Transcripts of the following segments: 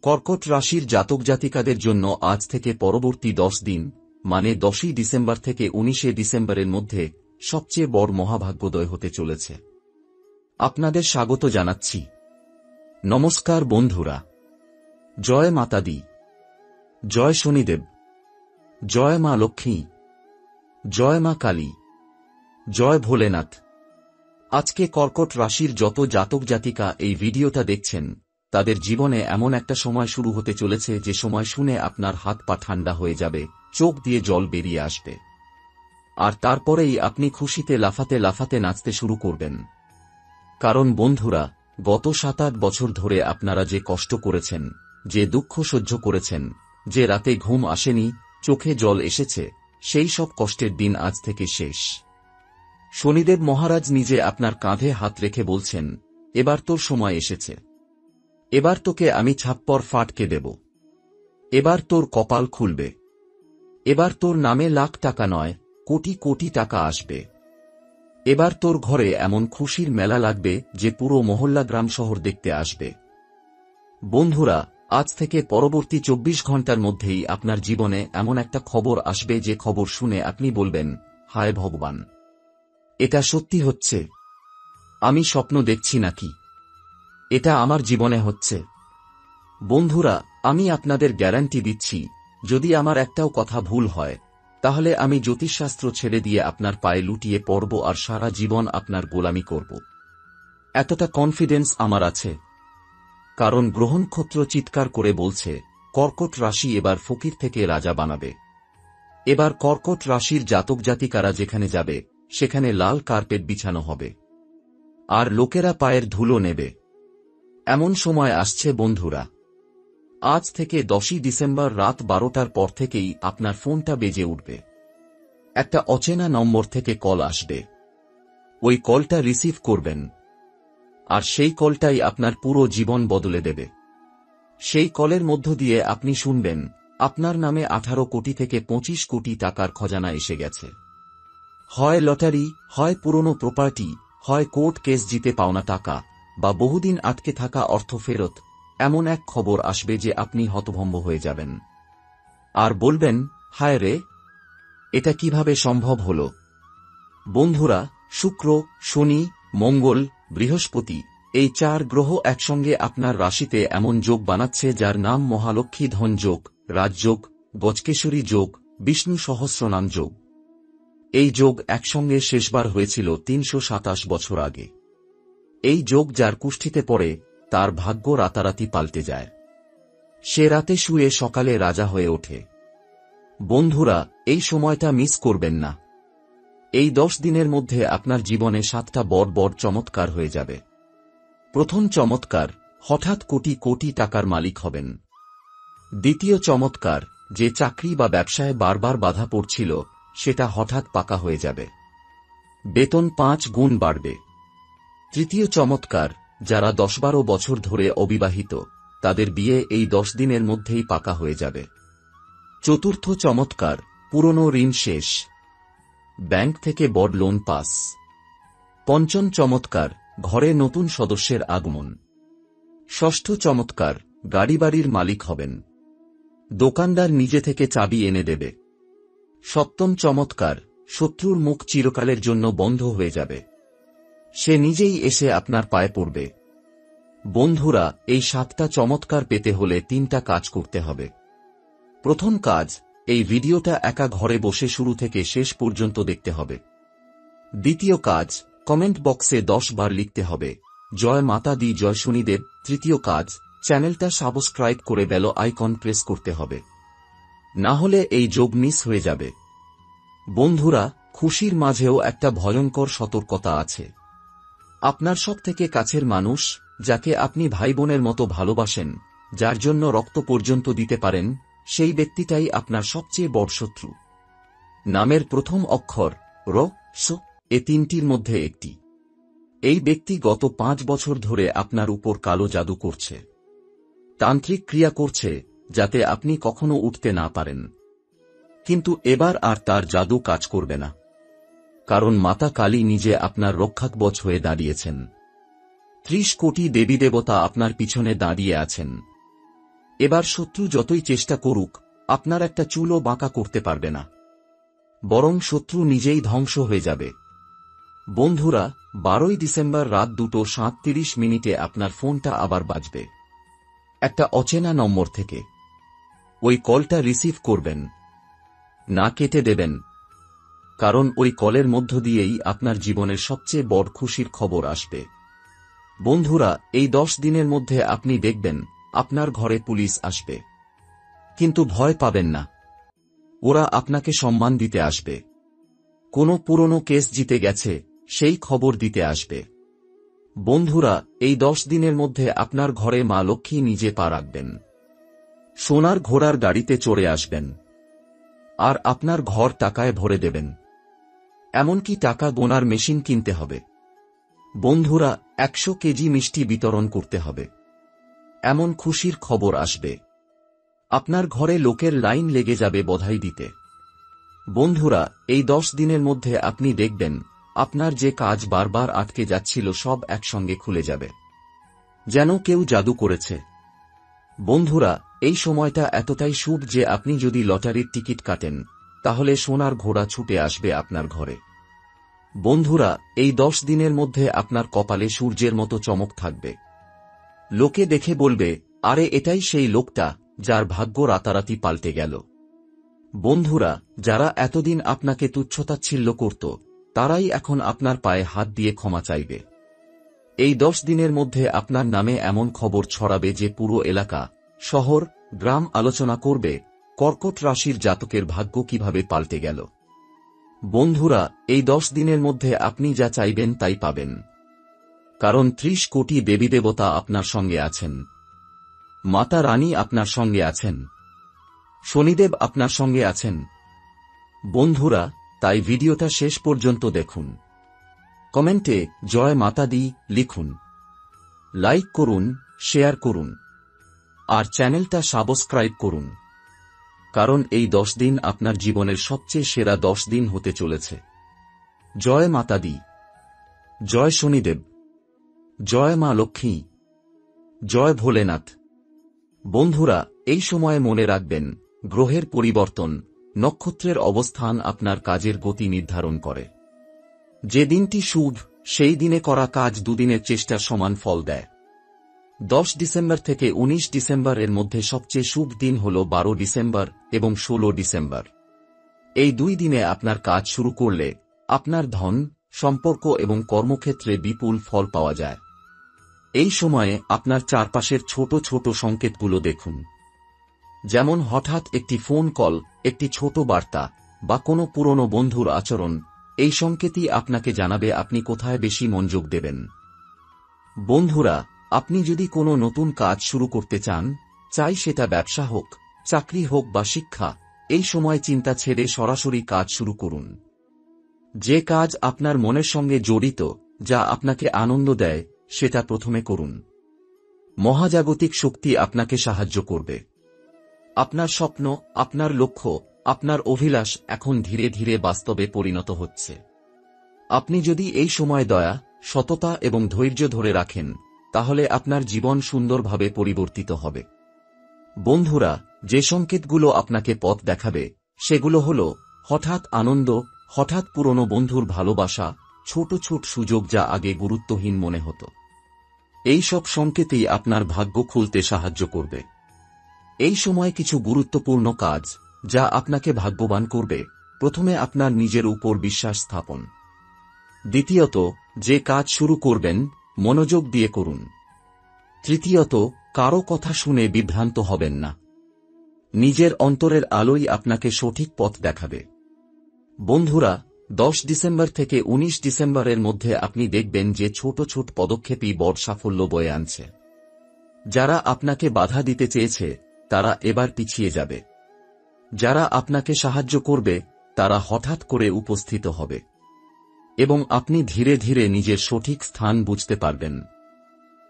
কর্কট রাশির জাতক জাতিকাদের জন্য আজ থেকে পরবর্তী 10 দিন মানে 10ই ডিসেম্বর থেকে 19শে ডিসেম্বরের মধ্যে সবচেয়ে বড় মহাভাগ্যোদয় হতে চলেছে। আপনাদের স্বাগত জানাচ্ছি। নমস্কার বন্ধুরা। জয় মাতা দি, জয় শনিদেব, জয় মা লক্ষ্মী, জয় মা কালী, জয় ভোলেনাথ। আজকে কর্কট রাশির যত জাতক জাতিকা এই ভিডিওটা দেখছেন তাদের জীবনে এমন একটা সময় শুরু হতে চলেছে যে সময় শুনে আপনার হাত পা ঠান্ডা হয়ে যাবে, চোখ দিয়ে জল বেরিয়ে আসবে, আর তারপরেই আপনি খুশিতে লাফাতে লাফাতে নাচতে শুরু করবেন। কারণ বন্ধুরা, গত 7-8 বছর ধরে আপনারা যে কষ্ট করেছেন, যে দুঃখ সহ্য করেছেন, যে রাতে ঘুম আসেনি, চোখে জল এসেছে, সেই সব কষ্টের দিন আজ থেকে শেষ। শনিদেব মহারাজ নিজে আপনার কাঁধে হাত রেখে বলছেন, এবার তোর সময় এসেছে। এবার তোকে আমি ছাপ্পর ফাটকে দেব। এবার তোর কপাল খুলবে। এবার তোর নামে লাখ টাকা নয়, কোটি কোটি টাকা আসবে। এবার তোর ঘরে এমন খুশির মেলা লাগবে যে পুরো মহল্লা গ্রাম শহর দেখতে আসবে। বন্ধুরা, আজ থেকে পরবর্তী 24 ঘন্টার মধ্যেই আপনার জীবনে এমন একটা খবর আসবে যে খবর শুনে আপনি বলবেন, হায় ভগবান, এটা সত্যি হচ্ছে। আমি স্বপ্ন দেখছি নাকি? এটা আমার জীবনে হচ্ছে। বন্ধুরা, আমি আপনাদের গ্যারান্টি দিচ্ছি, যদি আমার একটাও কথা ভুল হয় তাহলে আমি জ্যোতিষশাস্ত্র ছেড়ে দিয়ে আপনার পায়ে লুটিয়ে পড়ব আর সারা জীবন আপনার গোলামি করব। এতটা কনফিডেন্স আমার আছে। কারণ গ্রহনক্ষত্র চিৎকার করে বলছে, কর্কট রাশি এবার ফকির থেকে রাজা বানাবে। এবার কর্কট রাশির জাতক জাতিকারা যেখানে যাবে সেখানে লাল কার্পেট বিছানো হবে, আর লোকেরা পায়ের ধুলো নেবে। এমন সময় আসছে বন্ধুরা। আজ থেকে 10ই ডিসেম্বর রাত 12টার পর থেকেই আপনার ফোনটা বেজে উঠবে। একটা অচেনা নম্বর থেকে কল আসবে। ওই কলটা রিসিভ করবেন, আর সেই কলটাই আপনার পুরো জীবন বদলে দেবে। সেই কলের মধ্য দিয়ে আপনি শুনবেন, আপনার নামে 18 কোটি থেকে 25 কোটি টাকার খজানা এসে গেছে। হয় লটারি, হয় পুরনো প্রপার্টি, হয় কোর্ট কেস জিতে পাওনা টাকা, বা বহুদিন আটকে থাকা অর্থ ফেরত। এমন এক খবর আসবে যে আপনি হতভম্ব হয়ে যাবেন আর বলবেন, হায় রে, এটা কিভাবে সম্ভব হল? বন্ধুরা, শুক্র, শনি, মঙ্গল, বৃহস্পতি, এই 4 গ্রহ একসঙ্গে আপনার রাশিতে এমন যোগ বানাচ্ছে যার নাম মহালক্ষ্মী ধন যোগ, রাজযোগ, গজকেশরী যোগ, বিষ্ণু সহস্রনাম যোগ। এই যোগ একসঙ্গে শেষবার হয়েছিল 327 বছর আগে। এই যোগ যার কুষ্ঠিতে পড়ে তার ভাগ্য রাতারাতি পাল্টে যায়। সে রাতে শুয়ে সকালে রাজা হয়ে ওঠে। বন্ধুরা, এই সময়টা মিস করবেন না। এই 10 দিনের মধ্যে আপনার জীবনে 7টা বড় বড় চমৎকার হয়ে যাবে। প্রথম চমৎকার, হঠাৎ কোটি কোটি টাকার মালিক হবেন। দ্বিতীয় চমৎকার, যে চাকরি বা ব্যবসায় বারবার বাধা পড়ছিল সেটা হঠাৎ পাকা হয়ে যাবে। বেতন 5 গুণ বাড়বে। তৃতীয় চমৎকার, যারা 10-12 বছর ধরে অবিবাহিত তাদের বিয়ে এই 10 দিনের মধ্যেই পাকা হয়ে যাবে। চতুর্থ চমৎকার, পুরনো ঋণ শেষ, ব্যাংক থেকে বড় লোন পাস। পঞ্চম চমৎকার, ঘরে নতুন সদস্যের আগমন। ষষ্ঠ চমৎকার, গাড়ি বাড়ির মালিক হবেন। দোকানদার নিজে থেকে চাবি এনে দেবে। সপ্তম চমৎকার, শত্রুর মুখ চিরকালের জন্য বন্ধ হয়ে যাবে। সে নিজেই এসে আপনার পায়ে পড়বে। বন্ধুরা, এই 7টা চমৎকার পেতে হলে 3টা কাজ করতে হবে। প্রথম কাজ, এই ভিডিওটা একা ঘরে বসে শুরু থেকে শেষ পর্যন্ত দেখতে হবে। দ্বিতীয় কাজ, কমেন্ট বক্সে 10 বার লিখতে হবে, জয় মাতা দি, জয় শনিদেব। তৃতীয় কাজ, চ্যানেলটা সাবস্ক্রাইব করে বেল আইকন প্রেস করতে হবে, না হলে এই যোগ মিস হয়ে যাবে। বন্ধুরা, খুশির মাঝেও একটা ভয়ঙ্কর সতর্কতা আছে। আপনার সবথেকে কাছের মানুষ, যাকে আপনি ভাই বোনের মতো ভালোবাসেন, যার জন্য রক্ত পর্যন্ত দিতে পারেন, সেই ব্যক্তিটাই আপনার সবচেয়ে বড় শত্রু। নামের প্রথম অক্ষর র, স, এ 3টির মধ্যে একটি। এই ব্যক্তি গত 5 বছর ধরে আপনার উপর কালো জাদু করছে, তান্ত্রিক ক্রিয়া করছে, যাতে আপনি কখনো উঠতে না পারেন। কিন্তু এবার আর তার জাদু কাজ করবে না, কারণ মাতা কালী নিজে আপনার রক্ষাকবচ হয়ে দাঁড়িয়েছেন। 30 কোটি দেবী দেবতা আপনার পিছনে দাঁড়িয়ে আছেন। এবার শত্রু যতই চেষ্টা করুক আপনার একটা চুলও বাঁকা করতে পারবে না, বরং শত্রু নিজেই ধ্বংস হয়ে যাবে। বন্ধুরা, 12ই ডিসেম্বর রাত 2:37 আপনার ফোনটা আবার বাজবে, একটা অচেনা নম্বর থেকে। ওই কলটা রিসিভ করবেন না, কেটে দেবেন, কারণ ওই কলের মধ্য দিয়েই আপনার জীবনের সবচেয়ে বড় খুশির খবর আসবে। বন্ধুরা, এই 10 দিনের মধ্যে আপনি দেখবেন আপনার ঘরে পুলিশ আসবে, কিন্তু ভয় পাবেন না, ওরা আপনাকে সম্মান দিতে আসবে। কোনো পুরনো কেস জিতে গেছে সেই খবর দিতে আসবে। বন্ধুরা, এই 10 দিনের মধ্যে আপনার ঘরে মা লক্ষ্মী নিজে পা রাখবেন, সোনার ঘোড়ার গাড়িতে চড়ে আসবেন, আর আপনার ঘর টাকায় ভরে দেবেন। এমনকি টাকা গোনার মেশিন কিনতে হবে। বন্ধুরা, 100 কেজি মিষ্টি বিতরণ করতে হবে, এমন খুশির খবর আসবে। আপনার ঘরে লোকের লাইন লেগে যাবে বধাই দিতে। বন্ধুরা, এই 10 দিনের মধ্যে আপনি দেখবেন আপনার যে কাজ বারবার আটকে যাচ্ছিল সব একসঙ্গে খুলে যাবে, যেন কেউ জাদু করেছে। বন্ধুরা, এই সময়টা এতটাই শুভ যে আপনি যদি লটারির টিকিট কাটেন তাহলে সোনার ঘোড়া ছুটে আসবে আপনার ঘরে। বন্ধুরা, এই 10 দিনের মধ্যে আপনার কপালে সূর্যের মতো চমক থাকবে। লোকে দেখে বলবে, আরে এটাই সেই লোকটা যার ভাগ্য রাতারাতি পাল্টে গেল। বন্ধুরা, যারা এতদিন আপনাকে তুচ্ছতাচ্ছিল্য করত তারাই এখন আপনার পায়ে হাত দিয়ে ক্ষমা চাইবে। এই 10 দিনের মধ্যে আপনার নামে এমন খবর ছড়াবে যে পুরো এলাকা, শহর, গ্রাম আলোচনা করবে কর্কট রাশির জাতকের ভাগ্য কিভাবে পাল্টে গেল। বন্ধুরা, এই 10 দিনের মধ্যে আপনি যা চাইবেন তাই পাবেন, কারণ 30 কোটি দেবী দেবতা আপনার সঙ্গে আছেন, মাতা রানী আপনার সঙ্গে আছেন, শনিদেব আপনার সঙ্গে আছেন। বন্ধুরা, তাই ভিডিওটা শেষ পর্যন্ত দেখুন, কমেন্টে জয় মাতা দি লিখুন, লাইক করুন, শেয়ার করুন, আর চ্যানেলটা সাবস্ক্রাইব করুন, কারণ এই 10 দিন আপনার জীবনের সবচেয়ে সেরা 10 দিন হতে চলেছে। জয় মাতা দি, জয় শনিদেব, জয় মা লক্ষ্মী, জয় ভোলেনাথ। বন্ধুরা, এই সময়ে মনে রাখবেন গ্রহের পরিবর্তন, নক্ষত্রের অবস্থান আপনার কাজের গতি নির্ধারণ করে। যে দিনটি শুভ সেই দিনে করা কাজ দুদিনের চেষ্টার সমান ফল দেয়। 10 ডিসেম্বর থেকে 19 ডিসেম্বর এর মধ্যে সবচেয়ে শুভ দিন হল 12 ডিসেম্বর এবং 16 ডিসেম্বর। এই 2 দিনে আপনার কাজ শুরু করলে আপনার ধন, সম্পর্ক এবং কর্মক্ষেত্রে বিপুল ফল পাওয়া যায়। এই সময়ে আপনার চারপাশের ছোট ছোট সংকেতগুলো দেখুন, যেমন হঠাৎ একটি ফোন কল, একটি ছোট বার্তা বা কোনো পুরনো বন্ধুর আচরণ। এই সংকেতই আপনাকে জানাবে আপনি কোথায় বেশি মনোযোগ দেবেন। বন্ধুরা, আপনি যদি কোনো নতুন কাজ শুরু করতে চান, চাই সেটা ব্যবসা হোক, চাকরি হোক বা শিক্ষা, এই সময় চিন্তা ছেড়ে সরাসরি কাজ শুরু করুন। যে কাজ আপনার মনের সঙ্গে জড়িত, যা আপনাকে আনন্দ দেয়, সেটা প্রথমে করুন। মহাজাগতিক শক্তি আপনাকে সাহায্য করবে। আপনার স্বপ্ন, আপনার লক্ষ্য, আপনার অভিলাষ এখন ধীরে ধীরে বাস্তবে পরিণত হচ্ছে। আপনি যদি এই সময় দয়া, সততা এবং ধৈর্য ধরে রাখেন, তাহলে আপনার জীবন সুন্দরভাবে পরিবর্তিত হবে। বন্ধুরা, যে সংকেতগুলো আপনাকে পথ দেখাবে সেগুলো হল হঠাৎ আনন্দ, হঠাৎ পুরনো বন্ধুর ভালোবাসা, ছোট ছোট সুযোগ যা আগে গুরুত্বহীন মনে হতো। এই সব সংকেতই আপনার ভাগ্য খুলতে সাহায্য করবে। এই সময় কিছু গুরুত্বপূর্ণ কাজ যা আপনাকে ভাগ্যবান করবে। প্রথমে আপনার নিজের উপর বিশ্বাস স্থাপন। দ্বিতীয়ত, যে কাজ শুরু করবেন মনোযোগ দিয়ে করুন। তৃতীয়ত, কারো কথা শুনে বিভ্রান্ত হবেন না। নিজের অন্তরের আলোই আপনাকে সঠিক পথ দেখাবে। বন্ধুরা, 10 ডিসেম্বর থেকে 19 ডিসেম্বরের মধ্যে আপনি দেখবেন যে ছোট ছোট পদক্ষেপই বড় সাফল্য বয়ে আনছে। যারা আপনাকে বাধা দিতে চেয়েছে তারা এবার পিছিয়ে যাবে। যারা আপনাকে সাহায্য করবে তারা হঠাৎ করে উপস্থিত হবে, এবং আপনি ধীরে ধীরে নিজের সঠিক স্থান বুঝতে পারবেন।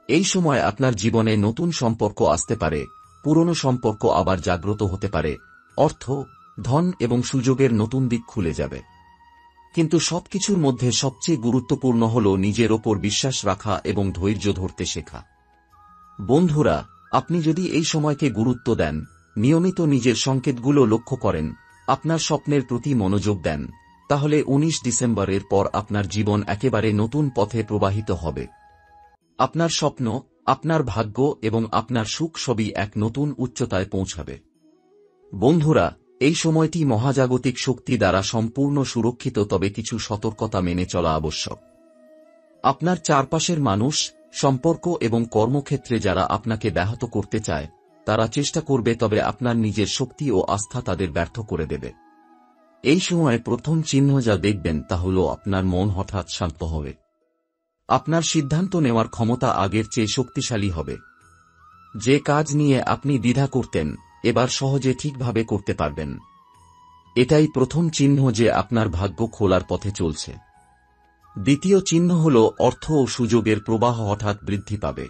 এই সময় আপনার জীবনে নতুন সম্পর্ক আসতে পারে, পুরনো সম্পর্ক আবার জাগ্রত হতে পারে, অর্থ, ধন এবং সুযোগের নতুন দিক খুলে যাবে। কিন্তু সবকিছুর মধ্যে সবচেয়ে গুরুত্বপূর্ণ হল নিজের ওপর বিশ্বাস রাখা এবং ধৈর্য ধরতে শেখা। বন্ধুরা, আপনি যদি এই সময়কে গুরুত্ব দেন, নিয়মিত নিজের সংকেতগুলো লক্ষ্য করেন, আপনার স্বপ্নের প্রতি মনোযোগ দেন, তাহলে ১৯ ডিসেম্বরের পর আপনার জীবন একেবারে নতুন পথে প্রবাহিত হবে। আপনার স্বপ্ন, আপনার ভাগ্য এবং আপনার সুখ সবই এক নতুন উচ্চতায় পৌঁছাবে। বন্ধুরা, এই সময়টি মহাজাগতিক শক্তি দ্বারা সম্পূর্ণ সুরক্ষিত, তবে কিছু সতর্কতা মেনে চলা আবশ্যক। আপনার চারপাশের মানুষ, সম্পর্ক এবং কর্মক্ষেত্রে যারা আপনাকে ব্যাহত করতে চায়, তারা চেষ্টা করবে, তবে আপনার নিজের শক্তি ও আস্থা তাদের ব্যর্থ করে দেবে। এই সময়ে প্রথম চিহ্ন যা দেখবেন তা হল আপনার মন হঠাৎ শান্ত হবে। আপনার সিদ্ধান্ত নেওয়ার ক্ষমতা আগের চেয়ে শক্তিশালী হবে। যে কাজ নিয়ে আপনি দ্বিধা করতেন, এবার সহজে ঠিকভাবে করতে পারবেন। এটাই প্রথম চিহ্ন যে আপনার ভাগ্য খোলার পথে চলছে। দ্বিতীয় চিহ্ন হল অর্থ ও সুযোগের প্রবাহ হঠাৎ বৃদ্ধি পাবে।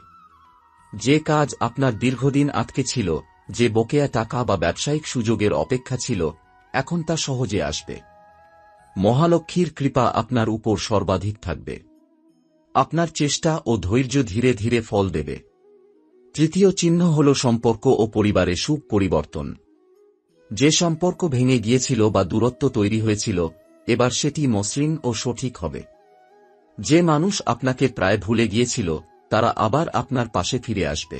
যে কাজ আপনার দীর্ঘদিন আটকে ছিল, যে বকেয়া টাকা বা ব্যবসায়িক সুযোগের অপেক্ষা ছিল, এখন তা সহজে আসবে। মহালক্ষ্মীর কৃপা আপনার উপর সর্বাধিক থাকবে। আপনার চেষ্টা ও ধৈর্য ধীরে ধীরে ফল দেবে। তৃতীয় চিহ্ন হল সম্পর্ক ও পরিবারে সুখ পরিবর্তন। যে সম্পর্ক ভেঙে গিয়েছিল বা দূরত্ব তৈরি হয়েছিল, এবার সেটি মসৃণ ও সঠিক হবে। যে মানুষ আপনাকে প্রায় ভুলে গিয়েছিল, তারা আবার আপনার পাশে ফিরে আসবে।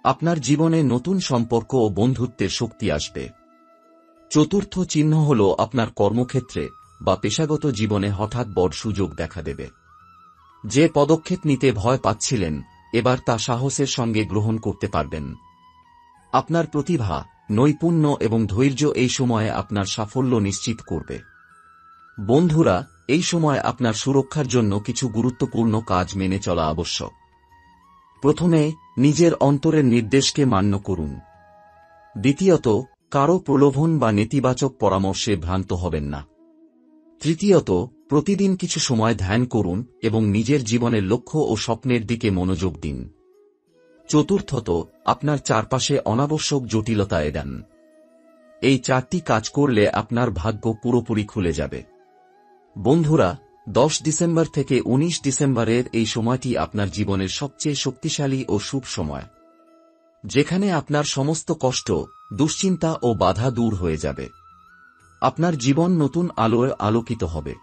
আপনার জীবনে নতুন সম্পর্ক ও বন্ধুত্বের শক্তি আসবে। চতুর্থ চিহ্ন হল আপনার কর্মক্ষেত্রে বা পেশাগত জীবনে হঠাৎ বড় সুযোগ দেখা দেবে। যে পদক্ষেপ নিতে ভয় পাচ্ছিলেন, এবার তা সাহসের সঙ্গে গ্রহণ করতে পারবেন। আপনার প্রতিভা, নৈপুণ্য এবং ধৈর্য এই সময়ে আপনার সাফল্য নিশ্চিত করবে। বন্ধুরা, এই সময় আপনার সুরক্ষার জন্য কিছু গুরুত্বপূর্ণ কাজ মেনে চলা আবশ্যক। প্রথমে, নিজের অন্তরের নির্দেশকে মান্য করুন। দ্বিতীয়ত, কারো প্রলোভন বা নেতিবাচক পরামর্শে ভ্রান্ত হবেন না। তৃতীয়ত, প্রতিদিন কিছু সময় ধ্যান করুন এবং নিজের জীবনের লক্ষ্য ও স্বপ্নের দিকে মনোযোগ দিন। চতুর্থত, আপনার চারপাশে অনাবশ্যক জটিলতা এড়ান। এই চারটি কাজ করলে আপনার ভাগ্য পুরোপুরি খুলে যাবে। বন্ধুরা, 10 ডিসেম্বর থেকে 19 ডিসেম্বরের এই সময়টি আপনার জীবনের সবচেয়ে শক্তিশালী ও শুভ সময়, যেখানে আপনার সমস্ত কষ্ট, দুশ্চিন্তা ও বাধা দূর হয়ে যাবে। আপনার জীবন নতুন আলোয় আলোকিত হবে।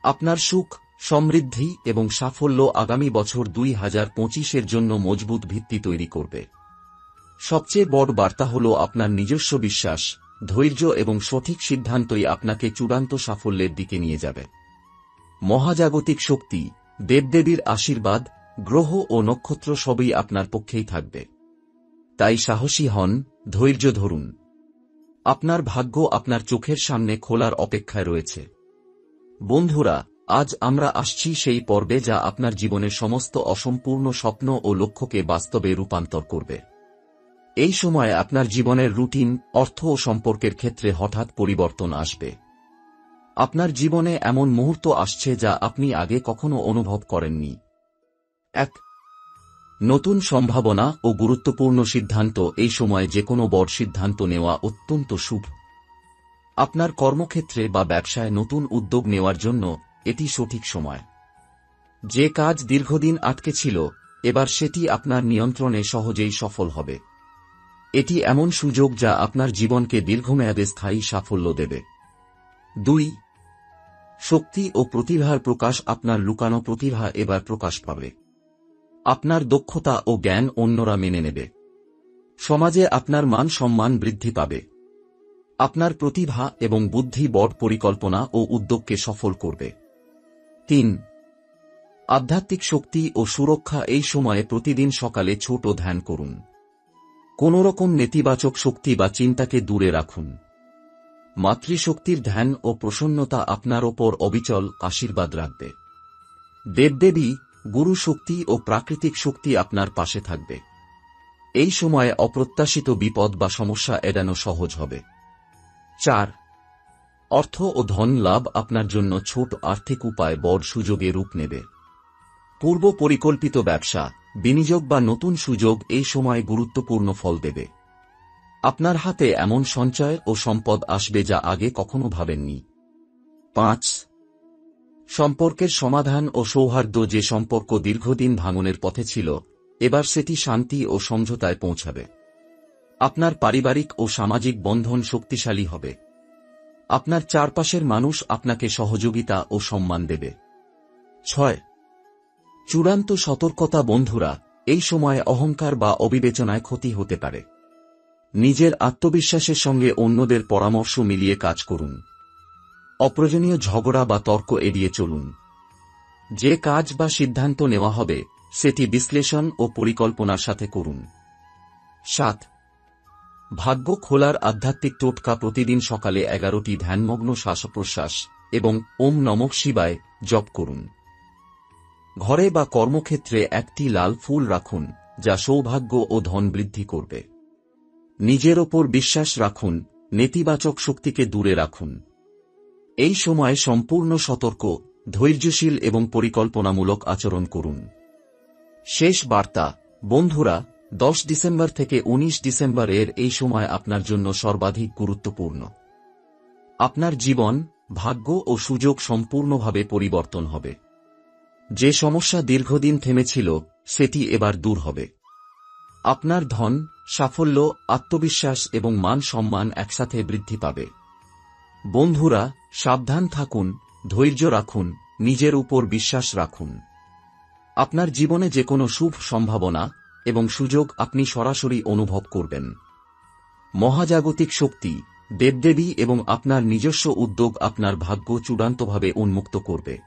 আপনার সুখ, সমৃদ্ধি এবং সাফল্য আগামী বছর 2025-এর জন্য মজবুত ভিত্তি তৈরি করবে। সবচেয়ে বড় বার্তা হল আপনার নিজস্ব বিশ্বাস, ধৈর্য এবং সঠিক সিদ্ধান্তই আপনাকে চূড়ান্ত সাফল্যের দিকে নিয়ে যাবে। মহাজাগতিক শক্তি, দেবদেবীর আশীর্বাদ, গ্রহ ও নক্ষত্র সবই আপনার পক্ষেই থাকবে। তাই সাহসী হন, ধৈর্য ধরুন। আপনার ভাগ্য আপনার চোখের সামনে খোলার অপেক্ষায় রয়েছে। বন্ধুরা, আজ আমরা আসছি সেই পর্বে যা আপনার জীবনের সমস্ত অসম্পূর্ণ স্বপ্ন ও লক্ষ্যকে বাস্তবে রূপান্তর করবে। এই সময় আপনার জীবনের রুটিন, অর্থ ও সম্পর্কের ক্ষেত্রে হঠাৎ পরিবর্তন আসবে। আপনার জীবনে এমন মুহূর্ত আসছে যা আপনি আগে কখনো অনুভব করেননি। এক, নতুন সম্ভাবনা ও গুরুত্বপূর্ণ সিদ্ধান্ত। এই সময়ে যেকোনো বড় সিদ্ধান্ত নেওয়া অত্যন্ত শুভ। আপনার কর্মক্ষেত্রে বা ব্যবসায় নতুন উদ্যোগ নেওয়ার জন্য এটি সঠিক সময়। যে কাজ দীর্ঘদিন আটকে ছিল, এবার সেটি আপনার নিয়ন্ত্রণে সহজেই সফল হবে। এটি এমন সুযোগ যা আপনার জীবনকে দীর্ঘমেয়াদে স্থায়ী সাফল্য দেবে। 2, শক্তি ও প্রতিভার প্রকাশ। আপনার লুকানো প্রতিভা এবার প্রকাশ পাবে। আপনার দক্ষতা ও জ্ঞান অন্যরা মেনে নেবে। সমাজে আপনার মান সম্মান বৃদ্ধি পাবে। আপনার প্রতিভা এবং বুদ্ধি বড় পরিকল্পনা ও উদ্যোগকে সফল করবে। 3, আধ্যাত্মিক শক্তি ও সুরক্ষা। এই সময়ে প্রতিদিন সকালে ছোট ধ্যান করুন। কোনোরকম নেতিবাচক শক্তি বা চিন্তাকে দূরে রাখুন। মাতৃশক্তির ধ্যান ও প্রসন্নতা আপনার ওপর অবিচল আশীর্বাদ রাখবে। দেবদেবী, গুরু শক্তি ও প্রাকৃতিক শক্তি আপনার পাশে থাকবে। এই সময়ে অপ্রত্যাশিত বিপদ বা সমস্যা এড়ানো সহজ হবে। 4, অর্থ ও ধন লাভ। আপনার জন্য ছোট আর্থিক উপায় বড় সুযোগে রূপ নেবে। পূর্ব পরিকল্পিত ব্যবসা, বিনিয়োগ বা নতুন সুযোগ এই সময় গুরুত্বপূর্ণ ফল দেবে। আপনার হাতে এমন সঞ্চয় ও সম্পদ আসবে যা আগে কখনো ভাবেননি। 5, সম্পর্কের সমাধান ও সৌহার্দ্য। যে সম্পর্ক দীর্ঘদিন ভাঙনের পথে ছিল, এবার সেটি শান্তি ও সমঝোতায় পৌঁছাবে। আপনার পারিবারিক ও সামাজিক বন্ধন শক্তিশালী হবে। আপনার চারপাশের মানুষ আপনাকে সহযোগিতা ও সম্মান দেবে। 6. চূড়ান্ত সতর্কতা। বন্ধুরা, এই সময় অহংকার বা অবিবেচনায় ক্ষতি হতে পারে। নিজের আত্মবিশ্বাসের সঙ্গে অন্যদের পরামর্শ মিলিয়ে কাজ করুন। অপ্রয়োজনীয় ঝগড়া বা তর্ক এড়িয়ে চলুন। যে কাজ বা সিদ্ধান্ত নেওয়া হবে সেটি বিশ্লেষণ ও পরিকল্পনার সাথে করুন। 7. ভাগ্য খোলার আধ্যাত্মিক টোটকা। প্রতিদিন সকালে 11টি ধ্যানমগ্ন শ্বাসপ্রশ্বাস এবং ওম নমঃ শিবায় জপ করুন। ঘরে বা কর্মক্ষেত্রে একটি লাল ফুল রাখুন, যা সৌভাগ্য ও ধন বৃদ্ধি করবে। নিজের ওপর বিশ্বাস রাখুন, নেতিবাচক শক্তিকে দূরে রাখুন। এই সময় সম্পূর্ণ সতর্ক, ধৈর্যশীল এবং পরিকল্পনামূলক আচরণ করুন। শেষ বার্তা। বন্ধুরা, 10 ডিসেম্বর থেকে 19 ডিসেম্বর এর এই সময় আপনার জন্য সর্বাধিক গুরুত্বপূর্ণ। আপনার জীবন, ভাগ্য ও সুযোগ সম্পূর্ণভাবে পরিবর্তন হবে। যে সমস্যা দীর্ঘদিন থেমেছিল সেটি এবার দূর হবে। আপনার ধন, সাফল্য, আত্মবিশ্বাস এবং মান সম্মান একসাথে বৃদ্ধি পাবে। বন্ধুরা, সাবধান থাকুন, ধৈর্য রাখুন, নিজের উপর বিশ্বাস রাখুন। আপনার জীবনে যে কোনো শুভ সম্ভাবনা এবং সুযোগ আপনি সরাসরি অনুভব করবেন। মহাজাগতিক শক্তি, দেবদেবী এবং আপনার নিজস্ব উদ্যোগ আপনার ভাগ্য চূড়ান্তভাবে উন্মুক্ত করবে।